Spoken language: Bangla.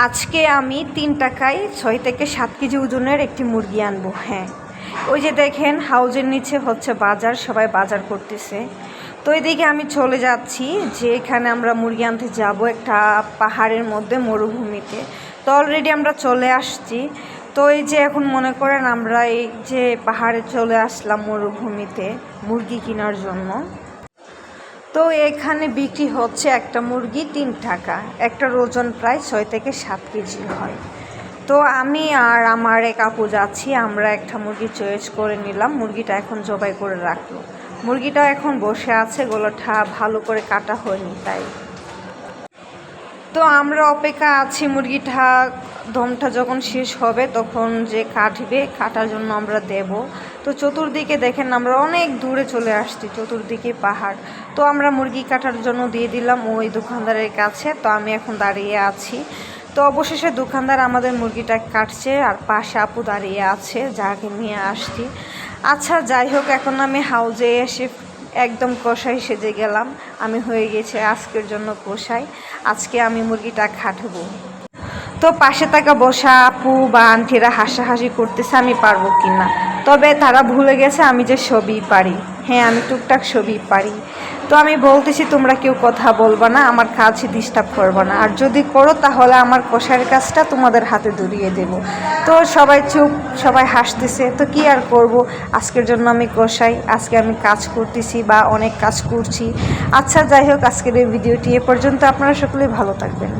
আজকে আমি 3 টাকায় 6 থেকে 7 কেজি ওজনের একটি মুরগি আনবো। হ্যাঁ, ওই যে দেখেন হাউজের নিচে হচ্ছে বাজার, সবাই বাজার করতেছে। তো এদিকে আমি চলে যাচ্ছি যে এখানে আমরা মুরগি আনতে যাব একটা পাহাড়ের মধ্যে মরুভূমিতে। তো অলরেডি আমরা চলে আসছি। তো এই যে এখন মনে করেন আমরা এই যে পাহাড়ে চলে আসলাম মরুভূমিতে মুরগি কেনার জন্য। তো এখানে বিক্রি হচ্ছে একটা মুরগি 3 টাকা, একটার ওজন প্রায় 6 থেকে 7 কেজি হয়। তো আমি আর আমার এক আপু যাচ্ছি, আমরা একটা মুরগি চয়েস করে নিলাম। মুরগিটা এখন জবাই করে রাখলো। মুরগিটা এখন বসে আছে, গলাটা ভালো করে কাটা হয়নি তাই। তো আমরা অপেক্ষা আছি মুরগিটা দমটা যখন শেষ হবে তখন যে কাটবে, কাটার জন্য আমরা দেব। তো চতুর্দিকে দেখেন আমরা অনেক দূরে চলে আসছি, চতুর্দিকে পাহাড়। তো আমরা মুরগি কাটার জন্য দিয়ে দিলাম ওই দোকানদারের কাছে। তো আমি এখন দাঁড়িয়ে আছি। তো অবশেষে দোকানদার আমাদের মুরগিটা কাটছে আর পাশে আপু দাঁড়িয়ে আছে যাকে নিয়ে আসছি। আচ্ছা যাই হোক, এখন আমি হাউজে এসে একদম কষাই সেজে গেলাম। আমি হয়ে গেছে আজকের জন্য কষাই। আজকে আমি মুরগিটা কাটবো। তো পাশে থাকা বসা আপু বা আন্টিরা হাসাহাসি করতেছে আমি পারবো কি না। তবে তারা ভুলে গেছে আমি যে সবই পারি। হ্যাঁ, আমি টুকটাক সবই পারি। তো আমি বলতেছি তোমরা কেউ কথা বলবা না, আমার কাছে ডিস্টার্ব করবা না, আর যদি করো তাহলে আমার কষার কাজটা তোমাদের হাতে ধরিয়ে দেব। তো সবাই চুপ, সবাই হাসতেছে। তো কি আর করব, আজকের জন্য আমি কষাই, আজকে আমি কাজ করতেছি বা অনেক কাজ করছি। আচ্ছা যাই হোক, আজকের এই ভিডিওটি এ পর্যন্ত। আপনারা সকলেই ভালো থাকবেন।